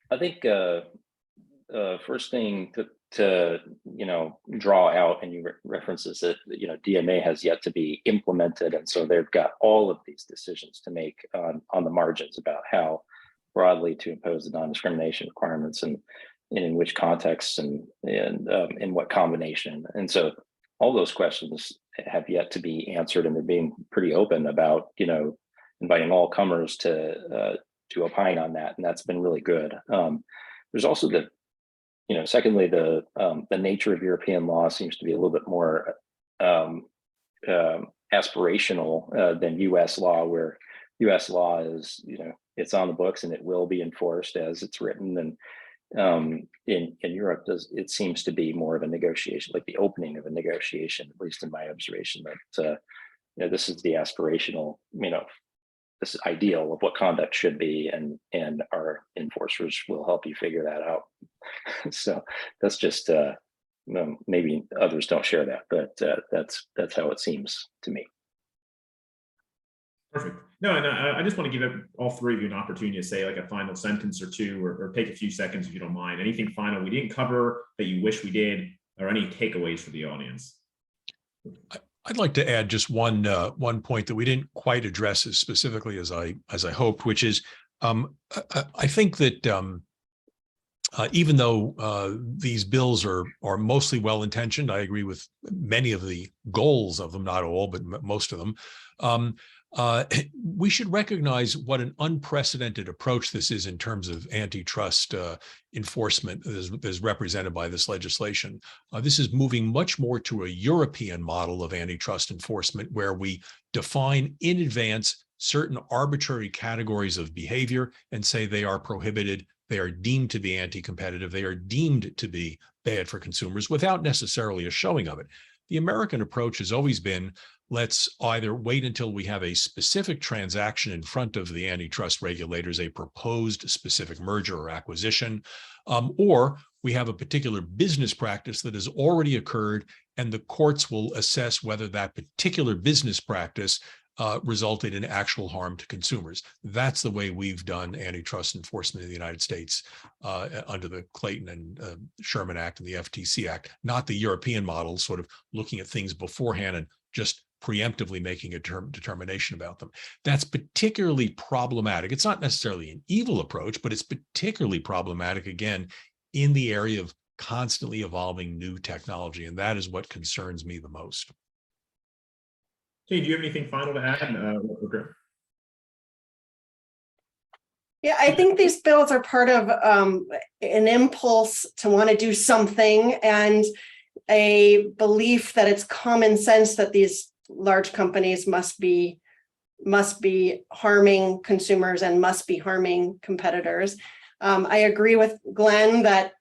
I think first thing to draw out, and you references that DMA has yet to be implemented, and so they've got all of these decisions to make on the margins about how broadly to impose the non-discrimination requirements and in which context and in what combination. And so all those questions have yet to be answered, and they're being pretty open about inviting all comers to opine on that, and that's been really good. There's also secondly, the nature of European law seems to be a little bit more aspirational than U.S. law, where U.S. law is it's on the books and it will be enforced as it's written, and in Europe it seems to be more of a negotiation, like the opening of a negotiation, at least in my observation, that this is the aspirational, this is ideal of what conduct should be, and our enforcers will help you figure that out. So that's just maybe others don't share that, but that's how it seems to me. Perfect. No, and I just want to give all three of you an opportunity to say like a final sentence or two, or take a few seconds if you don't mind. Anything final we didn't cover that you wish we did, or any takeaways for the audience? I'd like to add just one point that we didn't quite address as specifically as I hoped, which is I think that even though these bills are mostly well-intentioned, I agree with many of the goals of them, not all, but most of them. We should recognize what an unprecedented approach this is in terms of antitrust enforcement as represented by this legislation. This is moving much more to a European model of antitrust enforcement, where we define in advance certain arbitrary categories of behavior and say they are prohibited, they are deemed to be anti-competitive, they are deemed to be bad for consumers without necessarily a showing of it. The American approach has always been, let's either wait until we have a specific transaction in front of the antitrust regulators, a proposed specific merger or acquisition, or we have a particular business practice that has already occurred, and the courts will assess whether that particular business practice resulted in actual harm to consumers. That's the way we've done antitrust enforcement in the United States under the Clayton and Sherman Act and the FTC Act, not the European model, sort of looking at things beforehand and just preemptively making a determination about them. That's particularly problematic. It's not necessarily an evil approach, but it's particularly problematic, again, in the area of constantly evolving new technology. And that is what concerns me the most. Hey, do you have anything final to add? Yeah, I think these bills are part of an impulse to want to do something, and a belief that it's common sense that these large companies must be harming consumers and must be harming competitors. I agree with Glenn that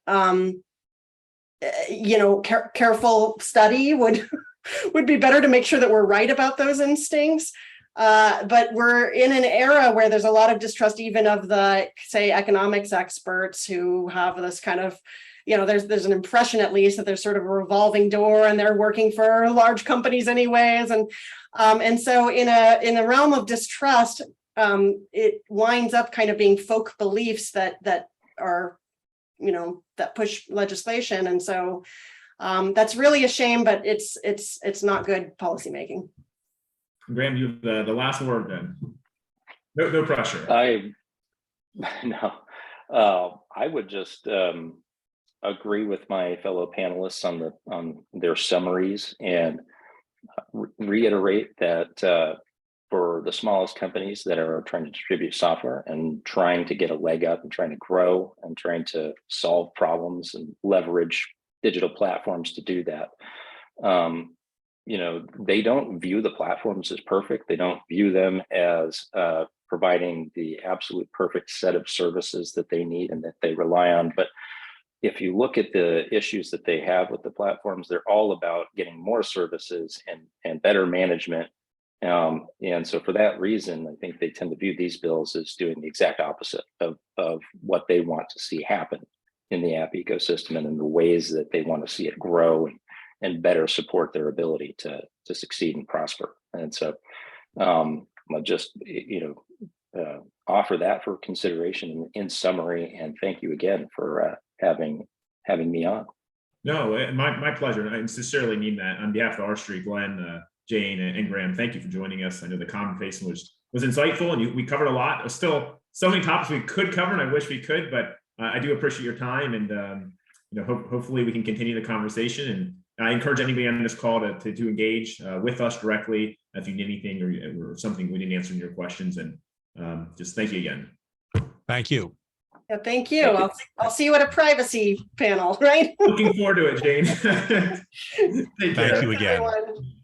careful study would be better to make sure that we're right about those instincts. But we're in an era where there's a lot of distrust, even of the, say, economics experts, who have this kind of, there's an impression, at least, that there's sort of a revolving door and they're working for large companies anyways. And so in a realm of distrust, it winds up kind of being folk beliefs that are, that push legislation. And so That's really a shame, but it's not good policymaking. Graham, you have the last word then. No pressure. I would just agree with my fellow panelists on their summaries and reiterate that for the smallest companies that are trying to distribute software and trying to get a leg up and trying to grow and trying to solve problems and leverage digital platforms to do that, they don't view the platforms as perfect. They don't view them as providing the absolute perfect set of services that they need and that they rely on. But if you look at the issues that they have with the platforms, they're all about getting more services and better management. And so for that reason, I think they tend to view these bills as doing the exact opposite of what they want to see happen in the app ecosystem and in the ways that they want to see it grow and better support their ability to succeed and prosper. And so I'll just offer that for consideration in summary, and thank you again for having me on. No, my pleasure. I sincerely mean that. On behalf of R Street, Glenn, Jane, and Graham, thank you for joining us. I know the conversation was insightful, and we covered a lot. There's still so many topics we could cover, and I wish we could, but I do appreciate your time, and hopefully we can continue the conversation. And I encourage anybody on this call to engage with us directly if you need anything or something we didn't answer in your questions. And just thank you again. Thank you. Yeah, thank you. I'll see you at a privacy panel, right? Looking forward to it, Jane. Take care. Thank you again. Everyone.